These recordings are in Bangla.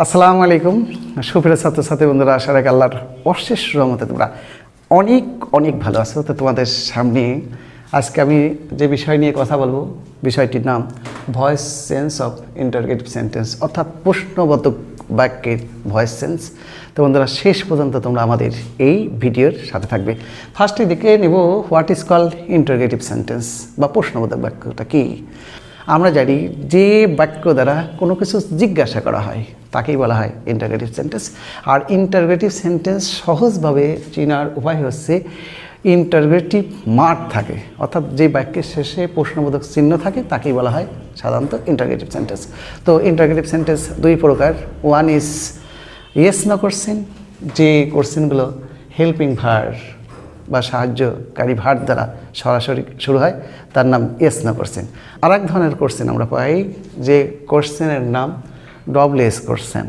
আসসালামু আলাইকুম সুপ্রিয় ছাত্রছাত্রী বন্ধুরা, আশা রাখি আল্লাহর অশেষ রহমতে তোমরা অনেক অনেক ভালো আছো। তো তোমাদের সামনে আজকে আমি যে বিষয় নিয়ে কথা বলবো, বিষয়টির নাম voice change of interrogative sentence, অর্থাৎ প্রশ্নবোধক বাক্যের ভয়েস চেঞ্জ। তো বন্ধুরা, শেষ পর্যন্ত তোমরা আমাদের এই ভিডিওর সাথে থাকবে। ফার্স্টে দেখে নেব what is called interrogative sentence বা প্রশ্নবোধক বাক্যটা কী। আমরা জানি যে বাক্য দ্বারা কোনো কিছু জিজ্ঞাসা করা হয় তাকেই বলা হয় ইন্টারগেটিভ সেন্টেন্স। আর ইন্টারগেটিভ সেন্টেন্স সহজভাবে চেনার উপায় হচ্ছে ইন্টারগেটিভ মার্ক থাকে, অর্থাৎ যে বাক্যের শেষে প্রশ্নবোধক চিহ্ন থাকে তাকেই বলা হয় সাধারণত ইন্টারগেটিভ সেন্টেন্স। তো ইন্টারগেটিভ সেন্টেন্স দুই প্রকার। One is yes no question, যে কোশ্চেনগুলো হেল্পিং ভার্ব বা সাহায্যকারী ভার্ব দ্বারা সরাসরি শুরু হয় তার নাম ইয়েস নো কোশ্চেন। আর এক ধরনের কোশ্চেন আমরা পাই যে কোশ্চেনের নাম ডব্লিউএস কোশ্চেন।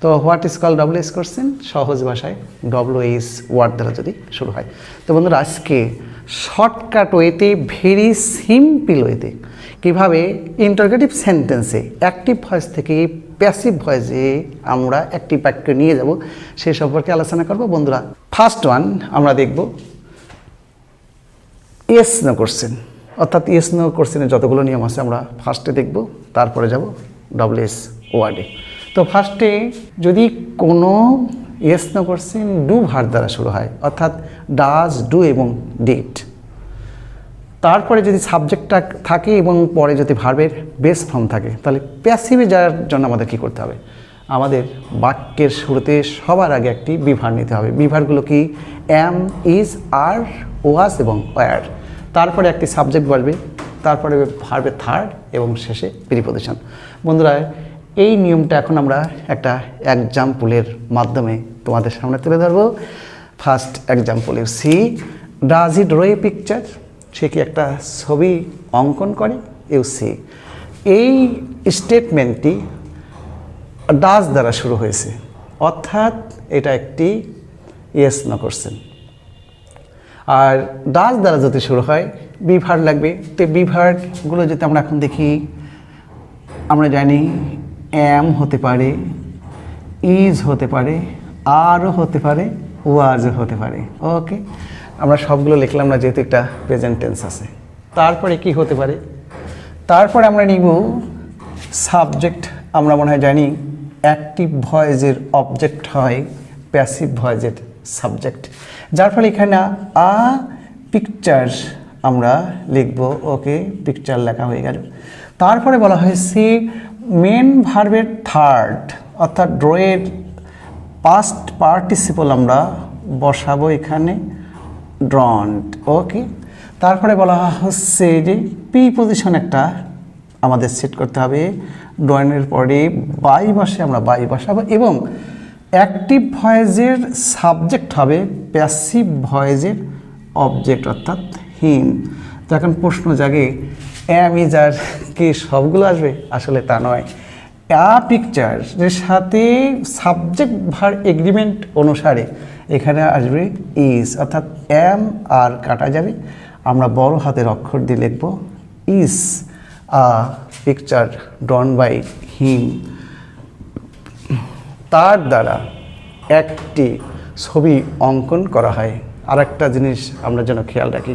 তো what is call WH question, সহজ ভাষায় ডব্লিউএস ওয়ার্ড দ্বারা যদি শুরু হয়। তো বন্ধুরা, আজকে শর্টকাট ওয়েতে, ভেরি সিম্পল ওয়েতে কীভাবে ইন্টারগেটিভ সেন্টেন্সে অ্যাক্টিভ ভয়েস থেকে প্যাসিভ ভয়েসে আমরা একটি বাক্য নিয়ে যাব সে সম্পর্কে আলোচনা করব। বন্ধুরা, ফার্স্ট ওয়ান আমরা দেখব ইয়েস নো কোশ্চেন, অর্থাৎ ইয়েস নো কোশ্চেনের যতগুলো নিয়ম আছে আমরা ফার্স্টে দেখব, তারপরে যাব ডব্লিউএস ওয়ার্ডে। তো ফার্স্টে যদি কোনো yes no question do verb দ্বারা শুরু হয়, অর্থাৎ ডাজ, ডু এবং ডিড, তারপরে যদি সাবজেক্টটা থাকে এবং পরে যদি ভার্বের বেস ফর্ম থাকে, তাহলে প্যাসিভে যাওয়ার জন্য আমাদের কী করতে হবে? আমাদের বাক্যের শুরুতে সবার আগে একটি বিভার নিতে হবে। বিভারগুলো কি? অ্যাম, ইজ, আর, ওয়াজ এবং ওয়্যার। তারপরে একটি সাবজেক্ট বসবে, তারপরে ভার্বের থার্ড এবং শেষে প্রিপোজিশন। বন্ধুরা, এই নিয়মটা এখন আমরা একটা এক্সাম্পলের মাধ্যমে তোমাদের সামনে তুলে ধরবো। First example, you see does he draw a picture, সে কি একটা ছবি অঙ্কন করে? ইউ সি, এই স্টেটমেন্টটি ডাজ দ্বারা শুরু হয়েছে, অর্থাৎ এটা একটি ইয়েস নো কোশ্চেন। আর ডাজ দ্বারা যদি শুরু হয় বিভার লাগবে। তো বিভারগুলো যদি আমরা এখন দেখি, আমরা জানি অ্যাম হতে পারে, ইজ হতে পারে, আরও হতে পারে, ওয়াজও হতে পারে। ওকে, আমরা সবগুলো লিখলাম না, যেহেতু একটা প্রেজেন্ট টেন্স আছে। তারপরে কি হতে পারে? তারপরে আমরা নিব সাবজেক্ট। আমরা মনে হয় জানি অ্যাক্টিভ ভয়েসের অবজেক্ট হয় প্যাসিভ ভয়েসের সাবজেক্ট, যার ফলে এখানে আ পিকচার আমরা লিখব। ওকে, পিকচার লেখা হয়ে গেল। তারপরে বলা হয়েছে মেন ভার্বের থার্ড, অর্থাৎ ড্রয়ের পাস্ট পার্টিসিপল আমরা বসাবো এখানে ড্রন্ট। ওকে, তারপরে বলা হচ্ছে যে প্রিপোজিশন একটা আমাদের সেট করতে হবে। ড্রয়ের পরে বাই বসে আমরা বাই বসাবো এবং অ্যাক্টিভ ভয়েসের সাবজেক্ট হবে প্যাসিভ ভয়েসের অবজেক্ট, অর্থাৎ হিম। তো এখন প্রশ্ন জাগে, অ্যাম, ইজ, আর কি সবগুলো আসবে? আসলে তা নয়। পিকচারের সাথে সাবজেক্ট ভার এগ্রিমেন্ট অনুসারে এখানে আসবে ইজ, অর্থাৎ অ্যাম আর কাটা যাবে। আমরা বড় হাতের অক্ষর দিয়ে লিখব is a picture drawn by him. তার দ্বারা একটি ছবি অঙ্কন করা হয়। আর একটা জিনিস আমরা যেন খেয়াল রাখি,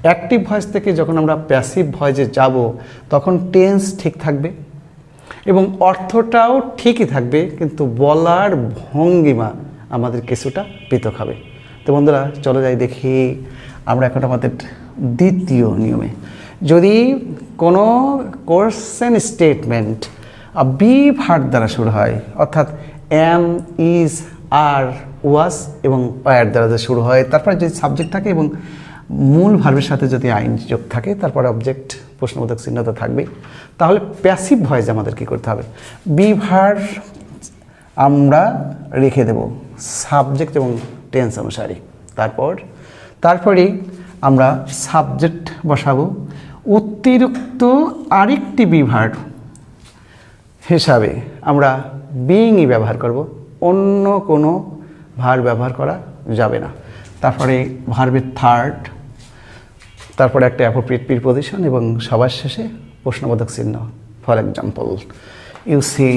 অ্যাক্টিভ ভয়েস থেকে যখন আমরা প্যাসিভ ভয়েসে যাব তখন টেন্স ঠিক থাকবে এবং অর্থটাও ঠিকই থাকবে, কিন্তু বলার ভঙ্গিমা আমাদের কিছুটা পৃথক হবে। তো বন্ধুরা, চলে যাই দেখি আমরা এখন আমাদের দ্বিতীয় নিয়মে। যদি কোনো কোশ্চেন স্টেটমেন্ট বি ভার্ব দ্বারা শুরু হয়, অর্থাৎ অ্যাম, ইজ, আর, ওয়াজ এবং ওয়্যার দ্বারা যদি শুরু হয়, তারপরে যদি সাবজেক্ট থাকে এবং মূল ভার্বের সাথে যদি আইন যোগ থাকে, তারপরে অবজেক্ট প্রশ্নবোধক চিহ্ন তো থাকবেই, তাহলে প্যাসিভ ভয়েস আমাদের কী করতে হবে? বি ভার্ব আমরা রেখে দেব সাবজেক্ট এবং টেন্স অনুসারে। তারপরে আমরা সাবজেক্ট বসাবো, অতিরিক্ত আরেকটি বি ভার্ব হিসাবে আমরা বিইংই ব্যবহার করব, অন্য কোনো ভার্ব ব্যবহার করা যাবে না। তারপরে ভার্বের থার্ড, তারপরে একটা অ্যাপ্রোপ্রিয়েট প্রিপোজিশন এবং সবার শেষে প্রশ্নবোধক চিহ্ন। For example, you see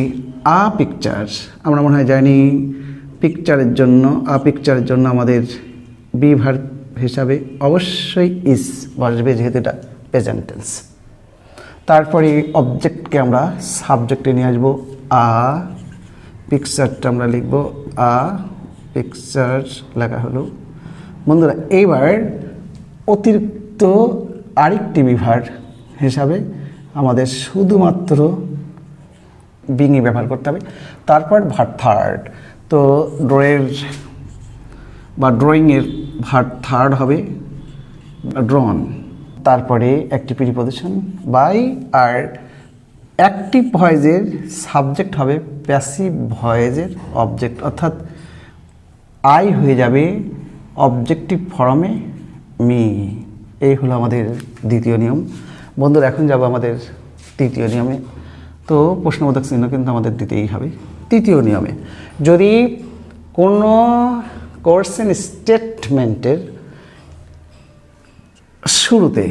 a picture, আমরা মনে হয় জানি পিকচারের জন্য পিকচারের জন্য আমাদের বি ভার্ব হিসাবে অবশ্যই ইজ বসবে, যেহেতু এটা প্রেজেন্ট টেন্স। তারপরে অবজেক্টকে আমরা সাবজেক্টে নিয়ে আসবো, আ পিকচারটা আমরা লিখব আ পিকচার লেখা হলো। বন্ধুরা এইবার অতিরিক্ত আরেকটি বিভাগ হিসাবে আমাদের শুধুমাত্র বিংই ব্যবহার করতে হবে। তারপর ভার্ব থার্ড, তো ড্রয়ের বা ড্রয়িংয়ের ভার্ব থার্ড হবে ড্রন। তারপরে একটি প্রিপজিশন বাই, আর অ্যাক্টিভ ভয়েসের সাবজেক্ট হবে প্যাসিভ ভয়েসের অবজেক্ট, অর্থাৎ আই হয়ে যাবে অবজেক্টিভ ফর্মে মি। এই হলো আমাদের দ্বিতীয় নিয়ম। বন্ধুরা এখন যাব আমাদের তৃতীয় নিয়মে। তো প্রশ্নবোধক চিহ্ন কিন্তু আমাদের দিতেই হবে। তৃতীয় নিয়মে যদি কোনো কোশ্চেন স্টেটমেন্টের শুরুতে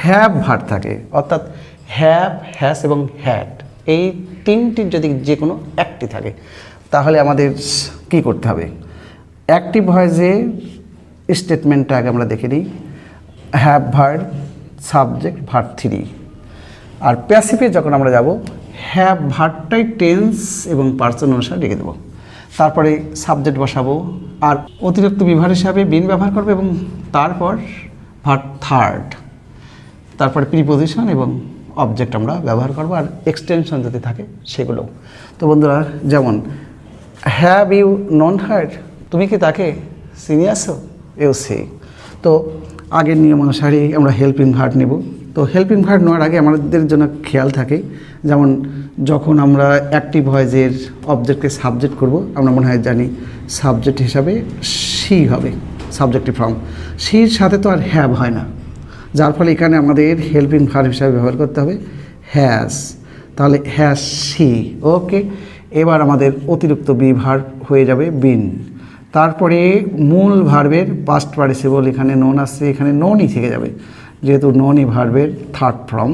হ্যাভ ভার্ব থাকে, অর্থাৎ হ্যাভ, হ্যাজ এবং হ্যাড, এই তিনটির যদি যে কোনো একটি থাকে, তাহলে আমাদের কি করতে হবে? অ্যাক্টিভ ভয়েসে স্টেটমেন্টটা আগে আমরা দেখে নিই। Have verb, subject, verb three. আর প্যাসিভে যখন আমরা যাব, হ্যাভ ভার্বটাই টেন্স এবং পার্সন অনুসারে লিখে দেবো, তারপরে সাবজেক্ট বসাবো, আর অতিরিক্ত বিভাগ হিসাবে বিন ব্যবহার করবো, এবং তারপর ভার্ব থার্ড, তারপরে প্রিপজিশন এবং অবজেক্ট আমরা ব্যবহার করবো, আর এক্সটেনশন যদি থাকে সেগুলো। তো বন্ধুরা যেমন হ্যাভ ইউ নন হার, তুমি কি তাকে চিনি আসো? You see. তো আগের নিয়ম অনুসারে আমরা হেল্পিং ভার্ব নেব। তো হেল্পিং ভার্ব নেওয়ার আগে আমাদের জন্য খেয়াল থাকে, যেমন যখন আমরা অ্যাক্টিভ ভয়েসের অবজেক্টকে সাবজেক্ট করব, আমরা মনে হয় জানি সাবজেক্ট হিসাবে সি হবে, সাবজেক্টিভ ফর্ম। সির সাথে তো আর হ্যাভ হয় না, যার ফলে এখানে আমাদের হেল্পিং ভার্ব হিসাবে ব্যবহার করতে হবে হ্যাজ। তাহলে হ্যাজ সি। ওকে, এবার আমাদের অতিরিক্ত বি ভার্ব হয়ে যাবে বিন। তারপরে মূল ভার্বের পাস্ট পার্টিসিপল, এখানে নন আসছে, এখানে ননই থেকে যাবে, যেহেতু ননই ভার্বের থার্ড ফর্ম।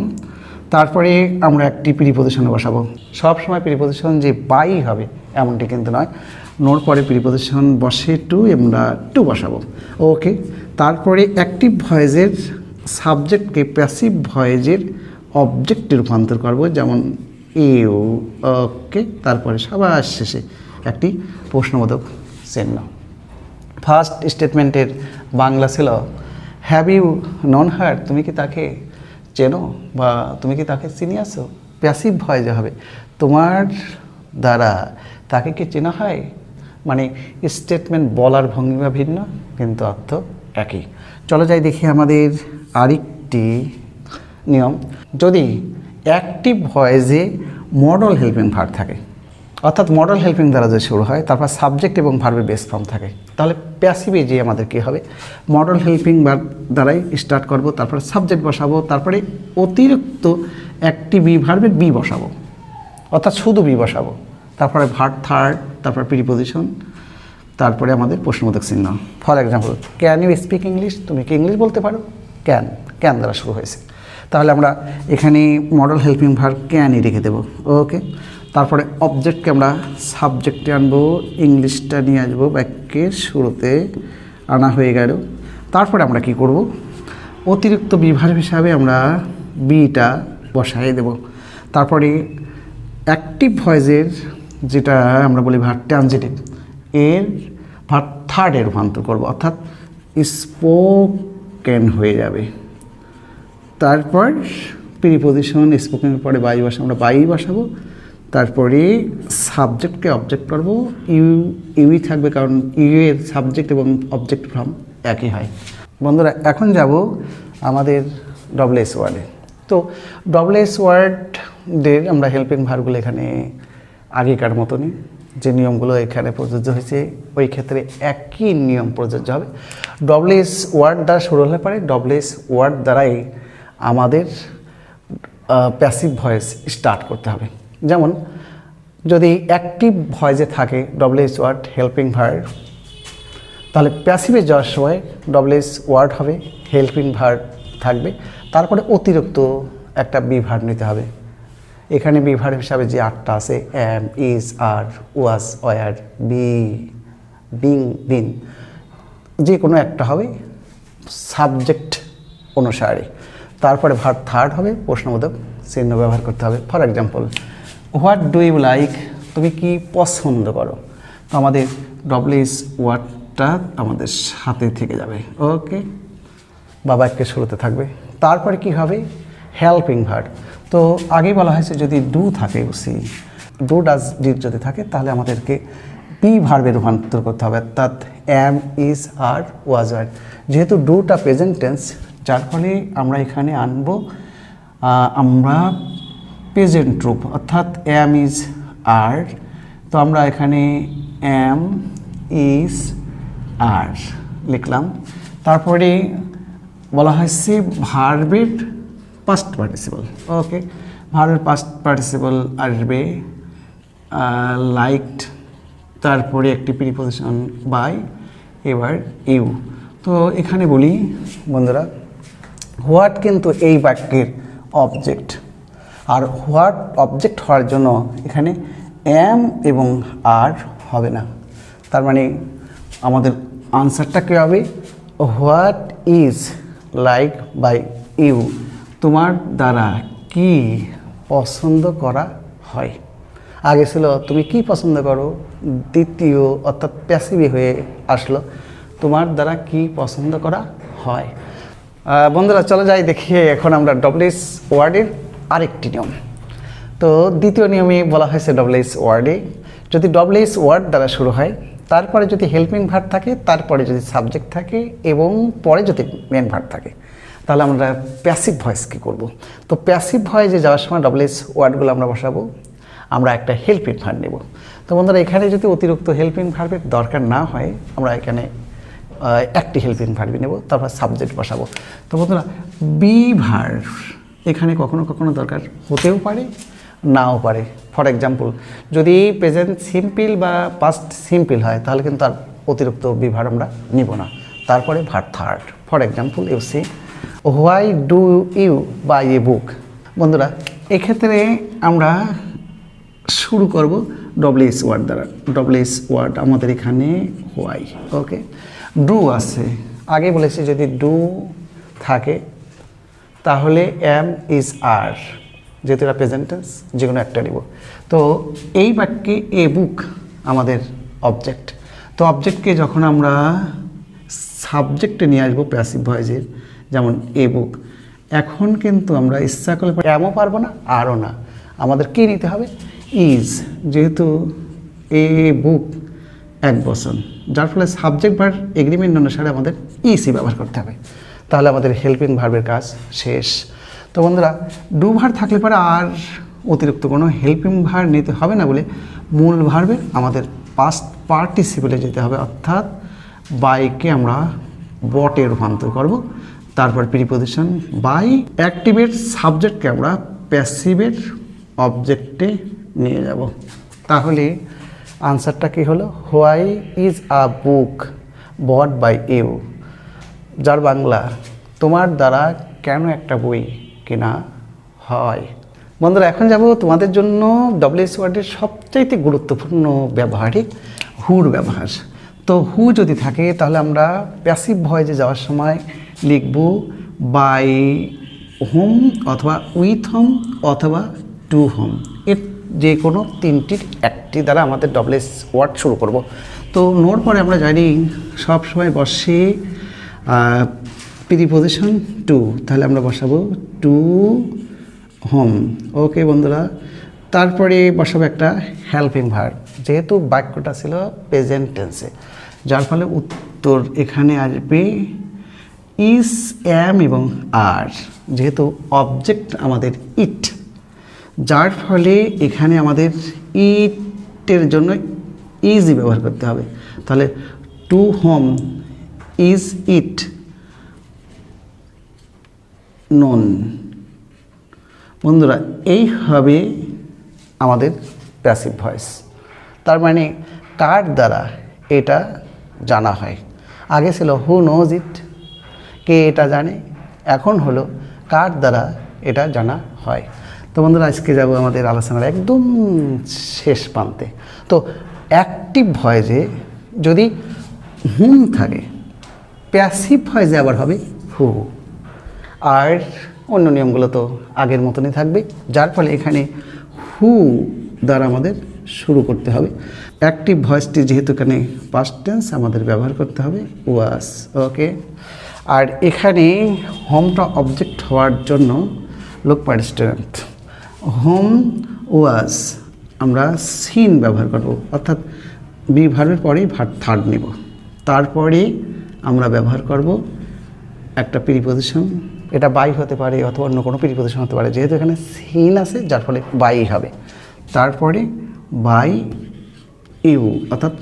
তারপরে আমরা একটি প্রিপজিশনে বসাবো। সব সময় প্রিপজিশন যে বাই হবে এমনটি কিন্তু নয়, নোর পরে প্রিপজিশন বসে টু, আমরা টু বসাবো। ওকে, তারপরে অ্যাক্টিভ ভয়েসের সাবজেক্টকে প্যাসিভ ভয়েসের অবজেক্টে রূপান্তর করব, যেমন ইউ। ওকে, তারপরে সবার শেষে একটি প্রশ্নবোধক চিহ্ন। ফার্স্ট স্টেটমেন্টের বাংলা ছিল হ্যাভ ইউ নন হার, তুমি কি তাকে চেনো বা তুমি কি তাকে চিনি আসো? প্যাসিভ ভয়েসে হবে তোমার দ্বারা তাকে কি চেনা হয়, মানে স্টেটমেন্ট বলার ভঙ্গিমা ভিন্ন কিন্তু অর্থ একই। চলো যাই দেখি আমাদের আরেকটি নিয়ম। যদি অ্যাক্টিভ ভয়েসে মডেল হেল্পিং ভার্ব থাকে, অর্থাৎ মডেল হেল্পিং দ্বারা যে শুরু হয়, তারপর সাবজেক্ট এবং ভার্বের বেস ফর্ম থাকে, তাহলে প্যাসিভে যে আমাদের কী হবে? মডেল হেল্পিং ভার্ব দ্বারাই স্টার্ট করব, তারপরে সাবজেক্ট বসাবো, তারপরে অতিরিক্ত একটি বি ভার্বের বি বসাবো, অর্থাৎ শুধু বি বসাবো, তারপরে ভার্ব থার্ড, তারপর প্রিপজিশন, তারপরে আমাদের প্রশ্নবোধক চিহ্ন। For example, can you speak English, তুমি কি ইংলিশ বলতে পারো? ক্যান, ক্যান দ্বারা শুরু হয়েছে, তাহলে আমরা এখানে মডেল হেল্পিং ভার্ব ক্যানই রেখে দেবো। ওকে, তারপরে অবজেক্টকে আমরা সাবজেক্টে আনবো, ইংলিশটা নিয়ে আসবো বাক্যের শুরুতে, আনা হয়ে গেল। তারপরে আমরা কি করব? অতিরিক্ত বিভাগ হিসাবে আমরা বিটা বসাই দেব। তারপরে অ্যাক্টিভ ভয়েসের যেটা আমরা বলি ভার্ব ট্রানজিটিভ, এর ভার্ব থার্ডে রূপান্তর করব, অর্থাৎ স্পোকেন হয়ে যাবে। তারপর প্রিপজিশন, স্পোকেনের পরে বাই বসা, আমরা বাই বসাবো, তারপরে সাবজেক্টকে অবজেক্ট করব, ইউই থাকবে, কারণ ইউ এর সাবজেক্ট এবং অবজেক্ট ফর্ম একই হয়। বন্ধুরা এখন যাব আমাদের ডব্লিউএস ওয়ার্ডে। তো ডব্লিউএস ওয়ার্ডের আমরা হেল্পিং ভার্বগুলো এখানে আগেকার মতনই যে নিয়মগুলো এখানে প্রযোজ্য হয়েছে, ওই ক্ষেত্রে একই নিয়ম প্রযোজ্য হবে। ডব্লিউএস ওয়ার্ড দ্বারা শুরু হলে পারে ডব্লিউএস ওয়ার্ড দ্বারাই আমাদের প্যাসিভ ভয়েস স্টার্ট করতে হবে। যেমন যদি অ্যাক্টিভ ভয়েসে থাকে ডব্লিউএস ওয়ার্ড হেল্পিং ভার্ব, তাহলে প্যাসিভে যাওয়ার সময় ডব্লিউএস ওয়ার্ড হবে, হেল্পিং ভার্ব থাকবে, তারপরে অতিরিক্ত একটা বি ভার্ব নিতে হবে, এখানে বি ভার্ব হিসাবে যে আটটা আছে am, is, are, was, were, be, being, been, যে কোনো একটা হবে সাবজেক্ট অনুসারে। তারপরে ভার্ব থার্ড হবে, প্রশ্নবোধক চিহ্ন ব্যবহার করতে হবে। For example, what do you like, তুমি কি পছন্দ করো। তো আমাদের ডব্লিউএস ওয়ার্ডটা আমাদের সাথে থেকে যাবে। ওকে, বা বাক্যের শুরুতে থাকবে। তারপরে কি হবে, হেল্পিং ভার্ব। তো আগেই বলা হয়েছে যদি ডু থাকে, সি ডু ডাজ ডিড যদি থাকে তাহলে আমাদেরকে বি ভার্বে রূপান্তর করতে হবে, অর্থাৎ অ্যাম, ইজ, আর, ওয়াজ, ওয়ার। যেহেতু ডুটা প্রেজেন্ট টেন্স, যার ফলে আমরা এখানে আনবো আমরা প্রেজেন্ট রূপ, অর্থাৎ অ্যাম, ইজ, আর। তো আমরা এখানে অ্যাম, ইজ, আর লিখলাম। তারপরে বলা হয়েছে ভার্বের পাস্ট পার্টিসিপল। ওকে, ভার্বের পাস্ট পার্টিসিপল আসবে লাইকড, তারপরে একটি প্রিপোজিশন বাই, এবার ইউ। তো এখানে বলি বন্ধুরা, হোয়াট কিন্তু এই বাক্যের অবজেক্ট, আর হোয়াট অবজেক্ট হওয়ার জন্য এখানে অ্যাম এবং আর হবে না। তার মানে আমাদের আনসারটা কী হবে, what is like by you, তোমার দ্বারা কি পছন্দ করা হয়। আগে ছিল তুমি কি পছন্দ করো, দ্বিতীয় অর্থাৎ প্যাসিভি হয়ে আসলো তোমার দ্বারা কি পছন্দ করা হয়। বন্ধুরা চলে যাই দেখিয়ে এখন আমরা ডব্লিউএস ওয়ার্ডের আরেকটি নিয়ম। তো দ্বিতীয় নিয়মে বলা হয়েছে ডব্লিউএস ওয়ার্ডে যদি ডব্লিউএস ওয়ার্ড দ্বারা শুরু হয়, তারপরে যদি হেল্পিং ভার্ব থাকে, তারপরে যদি সাবজেক্ট থাকে এবং পরে যদি মেন ভার্ব থাকে, তাহলে আমরা প্যাসিভ ভয়েস কী করব। তো প্যাসিভ ভয়েসে যাওয়ার সময় ডব্লিউএস ওয়ার্ডগুলো আমরা বসাবো, আমরা একটা হেল্পিং ভার্ব নেব। তো বন্ধুরা এখানে যদি অতিরিক্ত হেল্পিং ভার্বের দরকার না হয়, আমরা এখানে একটি হেল্পিং ভার্বই নেব, তারপর সাবজেক্ট বসাবো। তো বন্ধুরা বি ভার্ব এখানে কখনো কখনো দরকার হতেও পারে, নাও পারে। ফর এক্সাম্পল, যদি প্রেজেন্ট সিম্পল বা পাস্ট সিম্পল হয় তাহলে কিন্তু তার অতিরিক্ত বি ভার্ব আমরা নিব না। তারপরে verb third. For example, you see why do you buy a book. বন্ধুরা এক্ষেত্রে আমরা শুরু করব ডব্লিউএস ওয়ার্ড দ্বারা। ডব্লিউএস ওয়ার্ড আমাদের এখানে হোয়াই। ওকে, ডু আছে, আগে বলেছি যদি ডু থাকে তাহলে এম, ইজ, আর, যেহেতু এটা প্রেজেন্ট টেন্স যে কোনো একটা নিব। তো এই বাক্যে এ বুক আমাদের অবজেক্ট। তো অবজেক্টকে যখন আমরা সাবজেক্টে নিয়ে আসবো প্যাসিভ ভয়েসের, যেমন এ বুক, এখন কিন্তু আমরা ইচ্ছা করলে এমও পারবো না, আরও না, আমাদের কী নিতে হবে, ইজ, যেহেতু এ বুক এক বচন, যার ফলে সাবজেক্ট ভার্ব এগ্রিমেন্ট অনুসারে আমাদের ইসি ব্যবহার করতে হবে, তাহলে আমাদের হেল্পিং ভার্বের কাজ শেষ। তো বন্ধুরা ডু ভার্ব থাকলে পরে আর অতিরিক্ত কোনো হেল্পিং ভার্ব নিতে হবে না বলে মূল ভার্বের আমাদের পাস্ট পার্টিসিপেলে যেতে হবে, অর্থাৎ বাইকে আমরা বটে রূপান্তর করব। তারপর প্রিপোজিশন বাই, অ্যাক্টিভের সাবজেক্টকে আমরা প্যাসিভের অবজেক্টে নিয়ে যাব। তাহলে আনসারটা কী হলো, why is a book bought by you, যার বাংলা তোমার দ্বারা কেন একটা বই কেনা হয়। বন্ধুরা এখন যাব তোমাদের জন্য ডব্লিউএস ওয়ার্ডের সবচাইতে গুরুত্বপূর্ণ ব্যবহারিক হুর ব্যবহার। তো হু যদি থাকে তাহলে আমরা প্যাসিভ ভয়েসে যাওয়ার সময় লিখব বাই হোম অথবা উইথ হোম অথবা টু হোম, এর যে কোনো তিনটির একটি দ্বারা আমাদের ডব্লিউএস ওয়ার্ড শুরু করব। তো নোর পরে আমরা জানি সব সময় বসে প্রিপোজিশন টু, তাহলে আমরা বসাবো টু হোম। ওকে বন্ধুরা, তারপরে বসাবো একটা হেল্পিং ভার্ব, যেহেতু বাক্যটা ছিল প্রেজেন্ট টেন্সে, যার ফলে উত্তর এখানে আসবে ইজ, অ্যাম এবং আর, যেহেতু অবজেক্ট আমাদের ইট, যার ফলে এখানে আমাদের ইটের জন্য ইজ ব্যবহার করতে হবে। তাহলে টু হোম ইজ ইট নন। বন্ধুরা এই হবে আমাদের প্যাসিভ ভয়েস, তার মানে কার দ্বারা এটা জানা হয়। আগে ছিল হু নোজ ইট, কে এটা জানে, এখন হলো কার দ্বারা এটা জানা হয়। তো বন্ধুরা আজকে যাব আমাদের আলোচনার একদম শেষ প্রান্তে। তো অ্যাক্টিভ ভয়েসে যদি হুম থাকে, প্যাসিভ ভয়েসে আবার হবে হু। আর অন্য নিয়মগুলো তো আগের মতনই থাকবে, যার ফলে এখানে হু দ্বারা আমাদের শুরু করতে হবে। অ্যাক্টিভ ভয়েসটি যেহেতু এখানে পাস্ট টেন্স আমাদের ব্যবহার করতে হবে ওয়াজ। ওকে, আর এখানে হোমটা অবজেক্ট হওয়ার জন্য look my student, whom was আমরা সিন ব্যবহার করব, অর্থাৎ বি ভার্বের পরেই থার্ড নিব, তারপরে আমরা ব্যবহার করব একটা প্রিপোজিশন। এটা বাই হতে পারে অথবা অন্য কোনো প্রিপোজিশন হতে পারে, যেহেতু এখানে সিন আছে যার ফলে বাই হবে। তারপরে বাই ইউ অর্থাৎ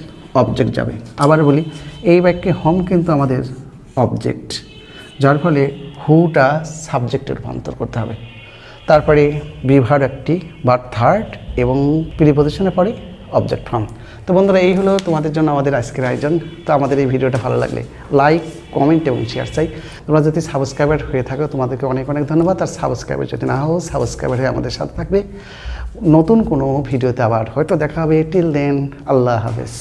অবজেক্ট যাবে। আবার বলি, এই বাক্যে হোম কিন্তু আমাদের অবজেক্ট, যার ফলে হুটা সাবজেক্টে রূপান্তর করতে হবে। তারপরে বিভার একটি বা থার্ড এবং প্রিপোজিশনের পরে অবজেক্ট ফর্ম। তো বন্ধুরা, এই হলো তোমাদের জন্য আমাদের আজকের আয়োজন। তো আমাদের এই ভিডিওটা ভালো লাগলে লাইক, কমেন্ট এবং শেয়ার চাই। তোমরা যদি সাবস্ক্রাইবার হয়ে থাকো তোমাদেরকে অনেক অনেক ধন্যবাদ। আর সাবস্ক্রাইবার যদি না হও, সাবস্ক্রাইবার হয়ে আমাদের সাথে থাকবে। নতুন কোনো ভিডিওতে আবার হয়তো দেখা হবে। টিল দেন, আল্লাহ হাফেজ।